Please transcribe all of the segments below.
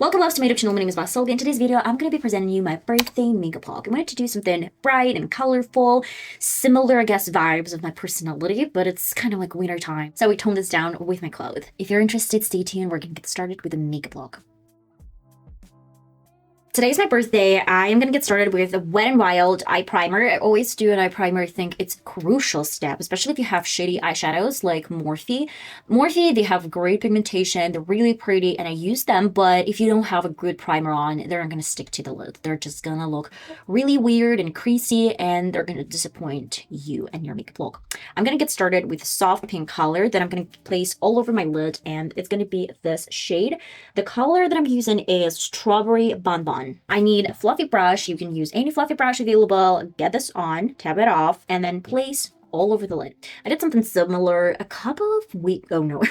Welcome loves to my YouTube channel. My name is VassaOlga. In today's video, I'm going to be presenting you my birthday makeup vlog. I wanted to do something bright and colorful, similar, I guess, vibes of my personality, but it's kind of like winter time. So we toned this down with my clothes. If you're interested, stay tuned. We're going to get started with the makeup vlog. Today's my birthday. I am going to get started with a Wet n Wild eye primer. I always do an eye primer. I think it's a crucial step, especially if you have shady eyeshadows like Morphe. Morphe, they have great pigmentation. They're really pretty and I use them, but if you don't have a good primer on, they're not going to stick to the lid. They're just going to look really weird and creasy and they're going to disappoint you and your makeup look. I'm going to get started with a soft pink color that I'm going to place all over my lid, and it's going to be this shade. The color that I'm using is Strawberry Bonbon. I need a fluffy brush. You can use any fluffy brush available. Get this on, tap it off, and then place all over the lid. I did something similar a couple of weeks, oh no,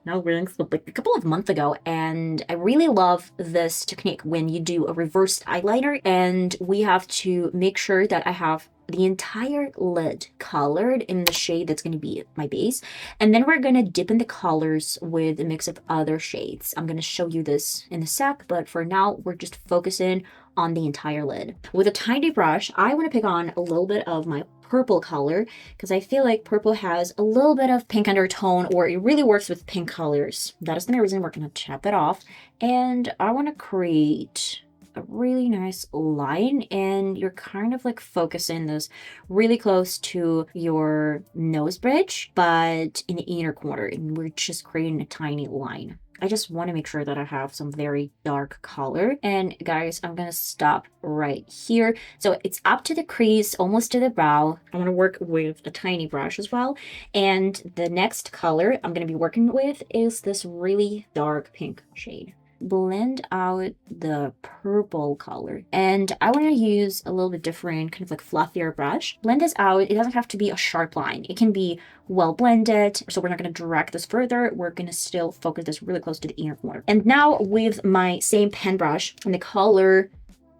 not rings, but like a couple of months ago, and I really love this technique when you do a reversed eyeliner, and we have to make sure that I have the entire lid colored in the shade that's going to be my base, and then we're going to dip in the colors with a mix of other shades. I'm going to show you this in a sec, but for now we're just focusing on the entire lid. With a tiny brush, I want to pick on a little bit of my purple color because I feel like purple has a little bit of pink undertone, or it really works with pink colors. That is the main reason we're going to tap that off, and I want to create a really nice line, and you're kind of like focusing this really close to your nose bridge, but in the inner corner, and we're just creating a tiny line. I just want to make sure that I have some very dark color. And guys, I'm gonna stop right here. So it's up to the crease, almost to the brow. I want to work with a tiny brush as well. And the next color I'm gonna be working with is this really dark pink shade. Blend out the purple color, and I want to use a little bit different, kind of like fluffier brush. Blend this out. It doesn't have to be a sharp line. It can be well blended, so we're not going to drag this further. We're going to still focus this really close to the inner corner. And now with my same pen brush and the color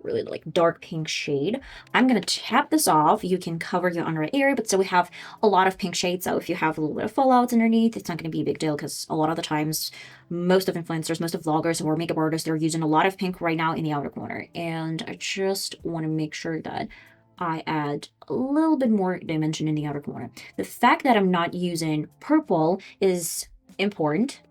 really like dark pink shade, I'm gonna tap this off. You can cover your under eye area, but so we have a lot of pink shades, so if you have a little bit of fallouts underneath, it's not gonna be a big deal, because a lot of the times most of influencers, most of vloggers or makeup artists, they're using a lot of pink right now in the outer corner, and I just want to make sure that I add a little bit more dimension in the outer corner. The fact that I'm not using purple is important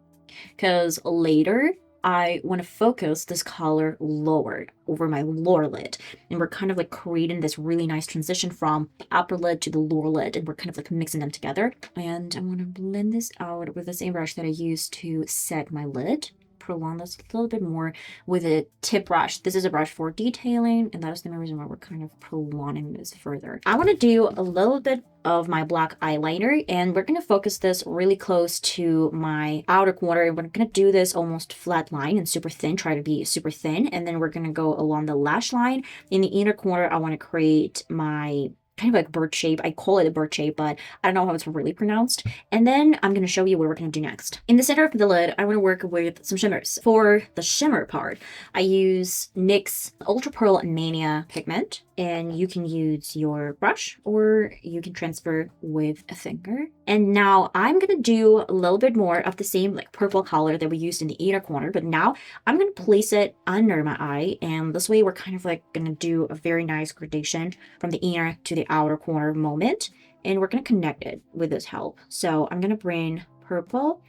because later I want to focus this color lower over my lower lid, and we're kind of like creating this really nice transition from the upper lid to the lower lid, and we're kind of like mixing them together. And I want to blend this out with the same brush that I used to set my lid. Prolong this a little bit more with a tip brush. This is a brush for detailing, and that is the main reason why we're kind of prolonging this further. I want to do a little bit of my black eyeliner, and we're going to focus this really close to my outer corner, and we're going to do this almost flat line and super thin, try to be super thin, and then we're going to go along the lash line. In the inner corner, I want to create my kind of like bird shape. I call it a bird shape, but I don't know how it's really pronounced. And then I'm going to show you what we're going to do next. In the center of the lid, I want to work with some shimmers. For the shimmer part, I use NYX Ultra Pearl Mania pigment, and you can use your brush or you can transfer with a finger. And now I'm going to do a little bit more of the same like purple color that we used in the inner corner, but now I'm going to place it under my eye, and this way we're kind of like going to do a very nice gradation from the inner to the outer corner moment, and we're going to connect it with this help. So I'm going to bring purple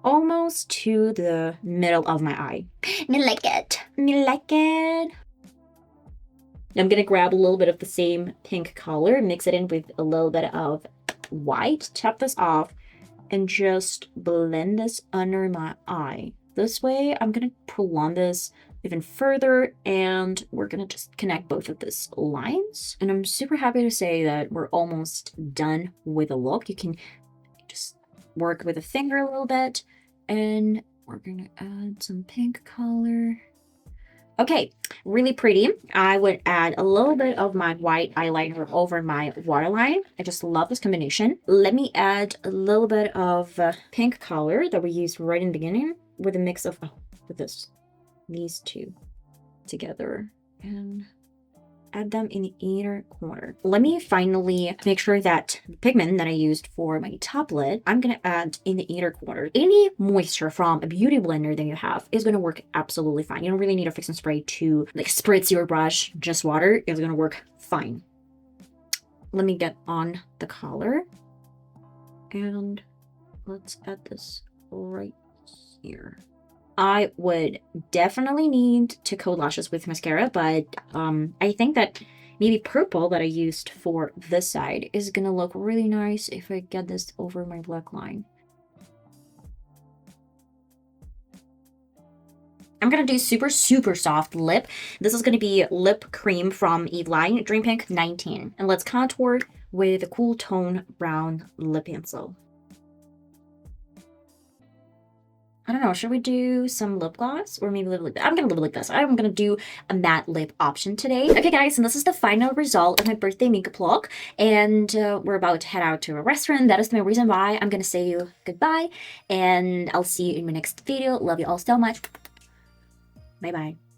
almost to the middle of my eye. Me like it. Me like it. I'm going to grab a little bit of the same pink color, mix it in with a little bit of white, tap this off, and just blend this under my eye. This way, I'm going to prolong this even further, and we're going to just connect both of these lines. And I'm super happy to say that we're almost done with the look. You can just work with a finger a little bit, and we're going to add some pink color. Okay, really pretty. I would add a little bit of my white eyeliner over my waterline. I just love this combination. Let me add a little bit of pink color that we used right in the beginning with a mix of, with these two together. And add them in the inner corner. Let me finally make sure that the pigment that I used for my top lid, I'm gonna add in the inner corner. Any moisture from a beauty blender that you have is gonna work absolutely fine. You don't really need a fix and spray to like spritz your brush. Just water is gonna work fine. Let me get on the color and let's add this right here. I would definitely need to coat lashes with mascara, but I think that maybe purple that I used for this side is gonna look really nice if I get this over my black line. I'm gonna do super, super soft lip. This is gonna be lip cream from Eveline, Dream Pink 19. And let's contour with a cool tone brown lip pencil. I don't know, should we do some lip gloss or maybe lip? I'm gonna like this. I'm gonna do a matte lip option today. Okay guys, and this is the final result of my birthday makeup look. And we're about to head out to a restaurant. That is my reason why I'm gonna say you goodbye. And I'll see you in my next video. Love you all so much. Bye bye.